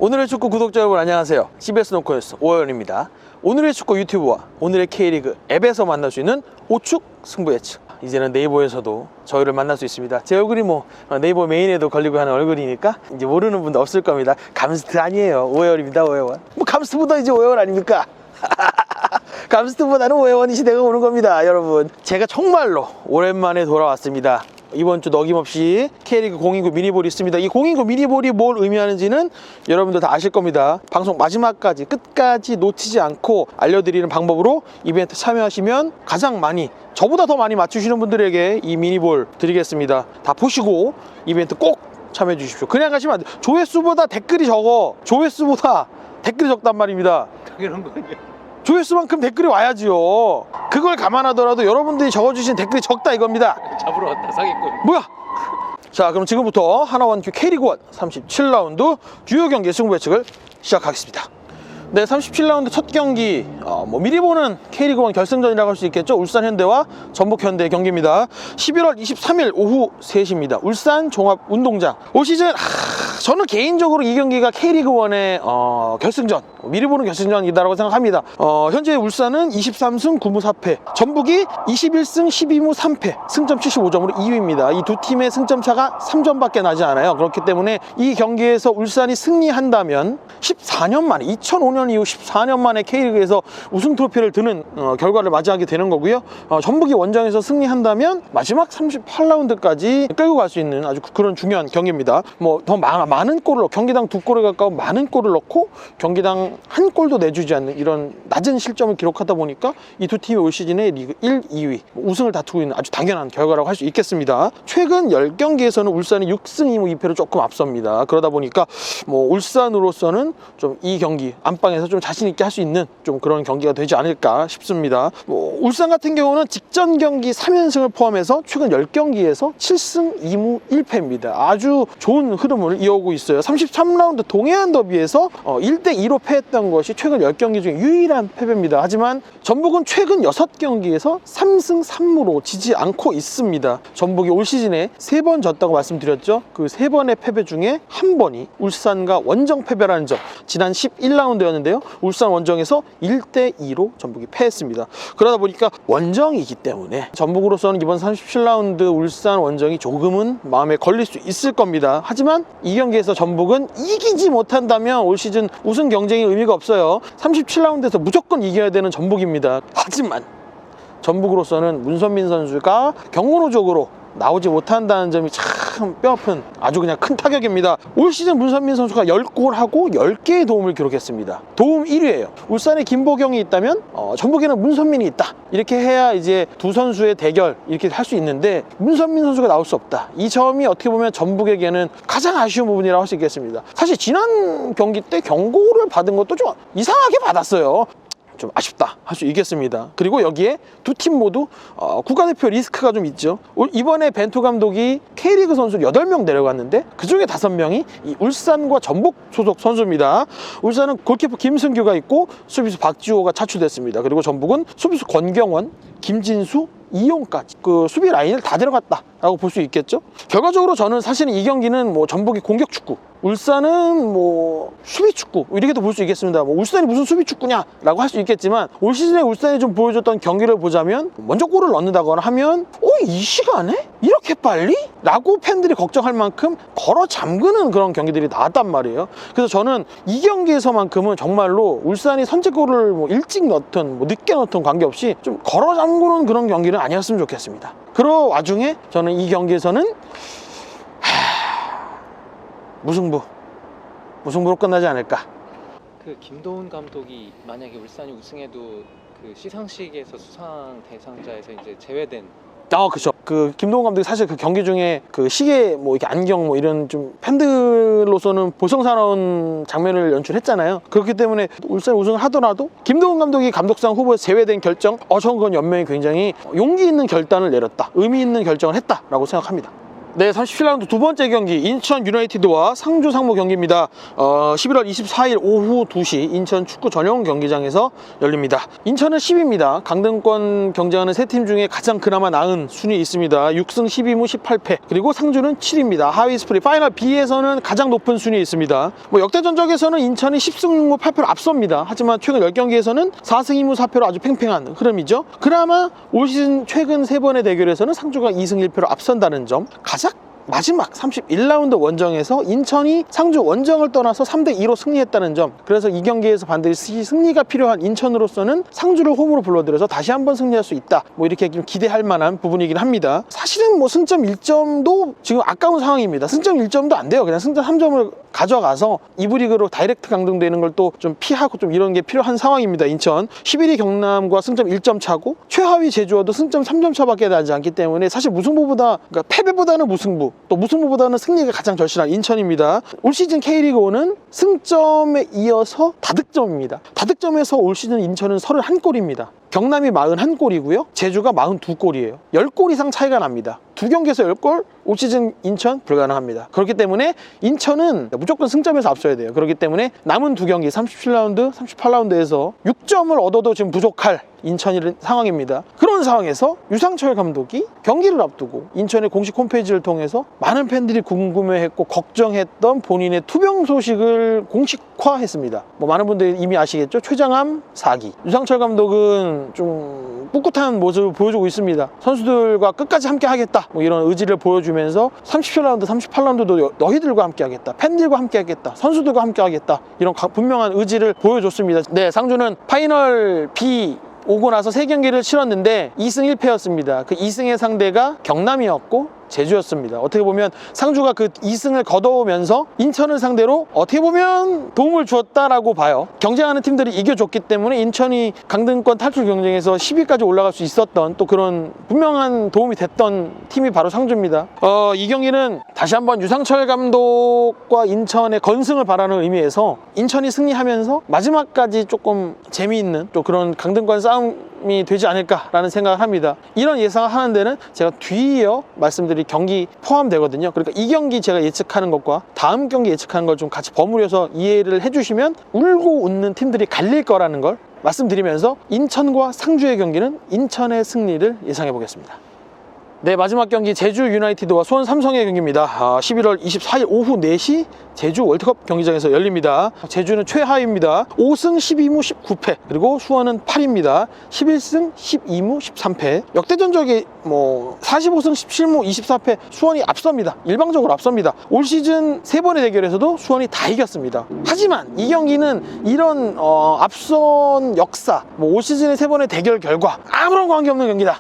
오늘의 축구 구독자 여러분 안녕하세요. CBS 노코뉴스 오하연입니다. 오늘의 축구 유튜브와 오늘의 K리그 앱에서 만날 수 있는 오축 승부 예측. 이제는 네이버에서도 저희를 만날 수 있습니다. 제 얼굴이 뭐 네이버 메인에도 걸리고 하는 얼굴이니까 이제 모르는 분도 없을 겁니다. 감스트 아니에요. 오해원입니다. 오해원. 뭐 감스트보다 이제 오해원 아닙니까? 감스트보다는 오해원이 시대가 오는 겁니다, 여러분. 제가 정말로 오랜만에 돌아왔습니다. 이번 주 어김없이 K리그 029 미니볼이 있습니다. 이 029 미니볼이 뭘 의미하는지는 여러분들 다 아실 겁니다. 방송 마지막까지 끝까지 놓치지 않고 알려드리는 방법으로 이벤트 참여하시면 가장 많이, 저보다 더 많이 맞추시는 분들에게 이 미니볼 드리겠습니다. 다 보시고 이벤트 꼭 참여해 주십시오. 그냥 가시면 안 돼요. 조회수보다 댓글이 적어. 조회수보다 댓글이 적단 말입니다. 당연한 거 아니야? 조회수만큼 댓글이 와야지요. 그걸 감안하더라도 여러분들이 적어주신 댓글이 적다 이겁니다. 잡으러 왔다 사기꾼. 뭐야? 자, 그럼 지금부터 하나원 K리그 1 37라운드 주요 경기 승부 예측을 시작하겠습니다. 네, 37라운드 첫 경기 미리 보는 K리그 1 결승전이라고 할 수 있겠죠. 울산 현대와 전북 현대의 경기입니다. 11월 23일 오후 3시입니다. 울산 종합운동장. 올 시즌 저는 개인적으로 이 경기가 K리그 1의 결승전, 미리 보는 결승전이다라고 생각합니다. 현재 울산은 23승 9무 4패, 전북이 21승 12무 3패, 승점 75점으로 2위입니다. 이 두 팀의 승점 차가 3점밖에 나지 않아요. 그렇기 때문에 이 경기에서 울산이 승리한다면 14년 만에, 2005년 이후 14년 만에 K리그에서 우승 트로피를 드는 결과를 맞이하게 되는 거고요. 전북이 원정에서 승리한다면 마지막 38라운드까지 끌고 갈 수 있는 아주 그런 중요한 경기입니다. 뭐 더 많은 골을, 경기당 2골에 가까운 많은 골을 넣고 경기당 한 골도 내주지 않는 이런 낮은 실점을 기록하다 보니까 이 두 팀이 올 시즌에 리그 1, 2위 우승을 다투고 있는 아주 당연한 결과라고 할 수 있겠습니다. 최근 10경기에서는 울산이 6승 2무 2패로 조금 앞섭니다. 그러다 보니까 뭐 울산으로서는 좀 이 경기 안방에서 좀 자신 있게 할 수 있는 좀 그런 경기가 되지 않을까 싶습니다. 뭐 울산 같은 경우는 직전 경기 3연승을 포함해서 최근 10경기에서 7승 2무 1패입니다. 아주 좋은 흐름을 이어오고 있어요. 33라운드 동해안 더비에서 1대2로 패했던 것이 최근 10경기 중에 유일한 패배입니다. 하지만 전북은 최근 6경기에서 3승 3무로 지지 않고 있습니다. 전북이 올 시즌에 3번 졌다고 말씀드렸죠. 그 3번의 패배 중에 한 번이 울산과 원정 패배라는 점. 지난 11라운드였는데요. 울산 원정에서 1대2로 전북이 패했습니다. 그러다 보니까 원정이기 때문에 전북으로서는 이번 37라운드 울산 원정이 조금은 마음에 걸릴 수 있을 겁니다. 하지만 이 경기에서 전북은 이기지 못한다면 올 시즌 우승 경쟁이 의미가 없어요. 37라운드에서 무조건 이겨야 되는 전북입니다. 하지만 전북으로서는 문선민 선수가 경고노적으로 나오지 못한다는 점이 참 뼈아픈 아주 그냥 큰 타격입니다. 올 시즌 문선민 선수가 10골하고 10개의 도움을 기록했습니다. 도움 1위예요. 울산에 김보경이 있다면 전북에는 문선민이 있다. 이렇게 해야 이제 두 선수의 대결 이렇게 할 수 있는데 문선민 선수가 나올 수 없다. 이 점이 어떻게 보면 전북에게는 가장 아쉬운 부분이라고 할 수 있겠습니다. 사실 지난 경기 때 경고를 받은 것도 좀 이상하게 받았어요. 좀 아쉽다 할 수 있겠습니다. 그리고 여기에 두 팀 모두 국가대표 리스크가 좀 있죠. 이번에 벤투 감독이 K리그 선수를 8명 내려갔는데 그중에 5명이 이 울산과 전북 소속 선수입니다. 울산은 골키퍼 김승규가 있고 수비수 박지호가 차출됐습니다. 그리고 전북은 수비수 권경원, 김진수, 이용까지 그 수비 라인을 다 데려갔다라고 볼 수 있겠죠. 결과적으로 저는 사실은 이 경기는 뭐 전북이 공격 축구, 울산은 뭐 수비 축구 이렇게도 볼 수 있겠습니다. 뭐 울산이 무슨 수비 축구냐라고 할 수 있겠지만 올 시즌에 울산이 좀 보여줬던 경기를 보자면 먼저 골을 넣는다거나 하면 이 시간에 이렇게 빨리? 라고 팬들이 걱정할 만큼 걸어 잠그는 그런 경기들이 나왔단 말이에요. 그래서 저는 이 경기에서만큼은 정말로 울산이 선제골을 뭐 일찍 넣든 뭐 늦게 넣든 관계없이 좀 걸어 잠그는 그런 경기는 아니었으면 좋겠습니다. 그런 와중에 저는 이 경기에서는 무승부로 끝나지 않을까. 그 김도훈 감독이 만약에 울산이 우승해도 그 시상식에서 수상 대상자에서 이제 제외된. 그렇죠. 그 김도훈 감독이 사실 그 경기 중에 그 시계 뭐 이렇게 안경 뭐 이런 좀 팬들로서는 볼썽사나운 장면을 연출했잖아요. 그렇기 때문에 울산 우승을 하더라도 김도훈 감독이 감독상 후보에서 제외된 결정, 저는 그건 연맹이 굉장히 용기 있는 결단을 내렸다, 의미 있는 결정을 했다라고 생각합니다. 네, 37라운드 두 번째 경기 인천 유나이티드와 상주 상무 경기입니다. 11월 24일 오후 2시 인천 축구 전용 경기장에서 열립니다. 인천은 10위입니다. 강등권 경쟁하는 세 팀 중에 가장 그나마 나은 순위 있습니다. 6승 12무 18패. 그리고 상주는 7위입니다. 하위 스프릿 파이널 B에서는 가장 높은 순위에 있습니다. 역대 전적에서는 인천이 10승 6무 8패로 앞섭니다. 하지만 최근 10경기에서는 4승 2무 4패로 아주 팽팽한 흐름이죠. 그나마 올 시즌 최근 3번의 대결에서는 상주가 2승 1패로 앞선다는 점, 가장 마지막 31라운드 원정에서 인천이 상주 원정을 떠나서 3대2로 승리했다는 점, 그래서 이 경기에서 반드시 승리가 필요한 인천으로서는 상주를 홈으로 불러들여서 다시 한번 승리할 수 있다, 이렇게 좀 기대할 만한 부분이긴 합니다. 사실은 승점 1점도 지금 아까운 상황입니다. 승점 1점도 안 돼요. 그냥 승점 3점을 가져가서 2부 리그로 다이렉트 강등되는 걸 또 좀 피하고 좀 이런 게 필요한 상황입니다. 인천 11위 경남과 승점 1점 차고 최하위 제주와도 승점 3점 차밖에 나지 않기 때문에 사실 무승부보다, 그러니까 패배보다는 무승부, 또 무승부보다는 승리가 가장 절실한 인천입니다. 올 시즌 K리그5는 승점에 이어서 다득점입니다. 다득점에서 올 시즌 인천은 31골입니다. 경남이 41골이고요. 제주가 42골이에요. 10골 이상 차이가 납니다. 두 경기에서 10골, 올 시즌 인천 불가능합니다. 그렇기 때문에 인천은 무조건 승점에서 앞서야 돼요. 그렇기 때문에 남은 두 경기 37라운드, 38라운드에서 6점을 얻어도 지금 부족할 인천이라는 상황입니다. 그런 상황에서 유상철 감독이 경기를 앞두고 인천의 공식 홈페이지를 통해서 많은 팬들이 궁금해했고 걱정했던 본인의 투병 소식을 공식화했습니다. 많은 분들이 이미 아시겠죠? 최장암 4기. 유상철 감독은 좀 꿋꿋한 모습을 보여주고 있습니다. 선수들과 끝까지 함께 하겠다, 이런 의지를 보여주면서 37라운드, 38라운드도 너희들과 함께 하겠다, 팬들과 함께 하겠다, 선수들과 함께 하겠다, 이런 분명한 의지를 보여줬습니다. 네, 상주는 파이널 B 오고 나서 3경기를 치렀는데 2승 1패였습니다. 그 2승의 상대가 경남이었고 제주였습니다. 어떻게 보면 상주가 그 2승을 거둬오면서 인천을 상대로 어떻게 보면 도움을 주었다라고 봐요. 경쟁하는 팀들이 이겨줬기 때문에 인천이 강등권 탈출 경쟁에서 10위까지 올라갈 수 있었던, 또 그런 분명한 도움이 됐던 팀이 바로 상주입니다. 이 경기는 다시 한번 유상철 감독과 인천의 건승을 바라는 의미에서 인천이 승리하면서 마지막까지 조금 재미있는 또 그런 강등권 싸움이 되지 않을까라는 생각을 합니다. 이런 예상을 하는 데는 제가 뒤이어 말씀드릴 경기 포함되거든요. 그러니까 이 경기 제가 예측하는 것과 다음 경기 예측하는 걸 좀 같이 버무려서 이해를 해주시면 울고 웃는 팀들이 갈릴 거라는 걸 말씀드리면서 인천과 상주의 경기는 인천의 승리를 예상해 보겠습니다. 네, 마지막 경기 제주 유나이티드와 수원 삼성의 경기입니다. 11월 24일 오후 4시 제주 월드컵 경기장에서 열립니다. 제주는 최하위입니다. 5승 12무 19패. 그리고 수원은 8위입니다. 11승 12무 13패. 역대 전적이 45승 17무 24패. 수원이 앞섭니다. 일방적으로 앞섭니다. 올 시즌 3번의 대결에서도 수원이 다 이겼습니다. 하지만 이 경기는 이런 앞선 역사, 올 시즌의 3번의 대결 결과 아무런 관계없는 경기다,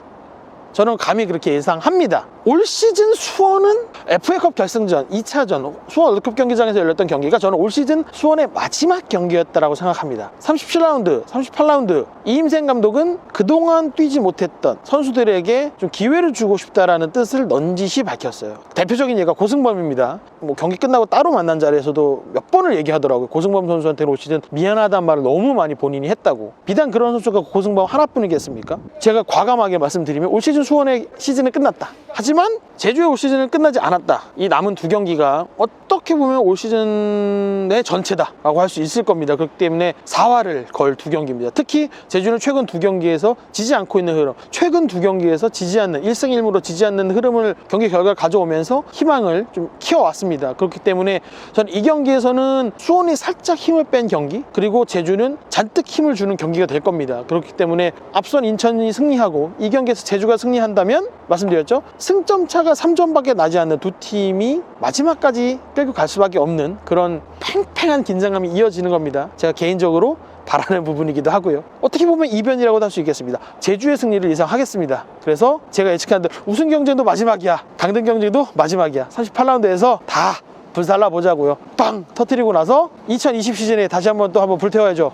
저는 감히 그렇게 예상합니다. 올 시즌 수원은 FA컵 결승전 2차전 수원 월드컵 경기장에서 열렸던 경기가 저는 올 시즌 수원의 마지막 경기였다고 생각합니다. 37라운드, 38라운드 이임생 감독은 그동안 뛰지 못했던 선수들에게 좀 기회를 주고 싶다라는 뜻을 넌지시 밝혔어요. 대표적인 예가 고승범입니다. 경기 끝나고 따로 만난 자리에서도 몇 번을 얘기하더라고요. 고승범 선수한테 올 시즌 미안하다는 말을 너무 많이 본인이 했다고. 비단 그런 선수가 고승범 하나뿐이겠습니까? 제가 과감하게 말씀드리면 올 시즌 수원의 시즌은 끝났다. 하지만 제주의 올 시즌은 끝나지 않았다. 이 남은 두 경기가 어떻게 보면 올 시즌의 전체다라고 할 수 있을 겁니다. 그렇기 때문에 4화를 걸 두 경기입니다. 특히 제주는 최근 두 경기에서 지지 않고 있는 흐름, 최근 두 경기에서 지지 않는 1승 1무로 지지 않는 흐름을 경기 결과를 가져오면서 희망을 좀 키워왔습니다. 그렇기 때문에 저는 이 경기에서는 수원이 살짝 힘을 뺀 경기, 그리고 제주는 잔뜩 힘을 주는 경기가 될 겁니다. 그렇기 때문에 앞선 인천이 승리하고 이 경기에서 제주가 승리한다면 말씀드렸죠, 승점 차가 3점밖에 나지 않는 두 팀이 마지막까지 끌고 갈 수밖에 없는 그런 팽팽한 긴장감이 이어지는 겁니다. 제가 개인적으로 바라는 부분이기도 하고요. 어떻게 보면 이변이라고도 할 수 있겠습니다. 제주의 승리를 예상하겠습니다. 그래서 제가 예측하는 대로 우승 경쟁도 마지막이야, 강등 경쟁도 마지막이야, 38라운드에서 다 불살라 보자고요. 빵 터뜨리고 나서 2020 시즌에 다시 한번 불태워야죠.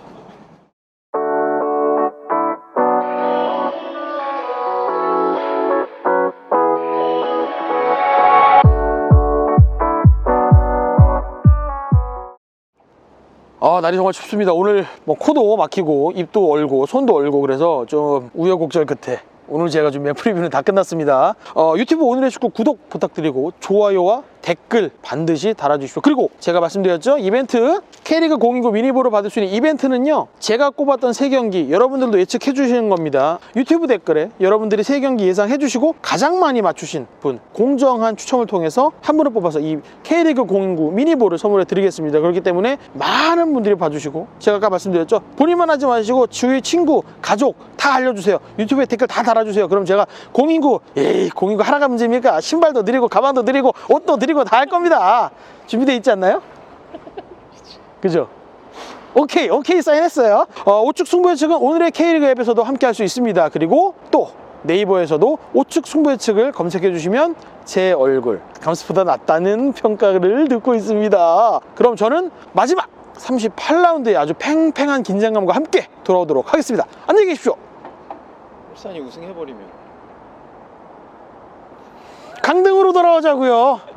날이 정말 춥습니다. 오늘 코도 막히고 입도 얼고 손도 얼고 그래서 좀 우여곡절 끝에 오늘 제가 준비한 프리뷰는 다 끝났습니다. 유튜브 오늘의 축구 구독 부탁드리고 좋아요와 댓글 반드시 달아주십시오. 그리고 제가 말씀드렸죠, 이벤트 K리그 029 미니볼을 받을 수 있는 이벤트는요, 제가 꼽았던 3경기 여러분들도 예측해 주시는 겁니다. 유튜브 댓글에 여러분들이 3경기 예상해 주시고 가장 많이 맞추신 분 공정한 추첨을 통해서 한 분을 뽑아서 이 K리그 029 미니볼을 선물해 드리겠습니다. 그렇기 때문에 많은 분들이 봐주시고, 제가 아까 말씀드렸죠, 본인만 하지 마시고 주위 친구 가족 다 알려주세요. 유튜브에 댓글 다 달아주세요. 그럼 제가 029 하나가 문제입니까? 신발도 드리고 가방도 드리고 옷도 드리고 다 할 겁니다. 준비되어 있지 않나요? 그죠? 오케이 사인했어요. 우측 승부 예측은 오늘의 K리그 앱에서도 함께 할 수 있습니다. 그리고 또 네이버에서도 우측 승부 예측을 검색해 주시면 제 얼굴 감스보다 낫다는 평가를 듣고 있습니다. 그럼 저는 마지막 38라운드에 아주 팽팽한 긴장감과 함께 돌아오도록 하겠습니다. 안녕히 계십시오. 울산이 우승해버리면 강등으로 돌아오자고요.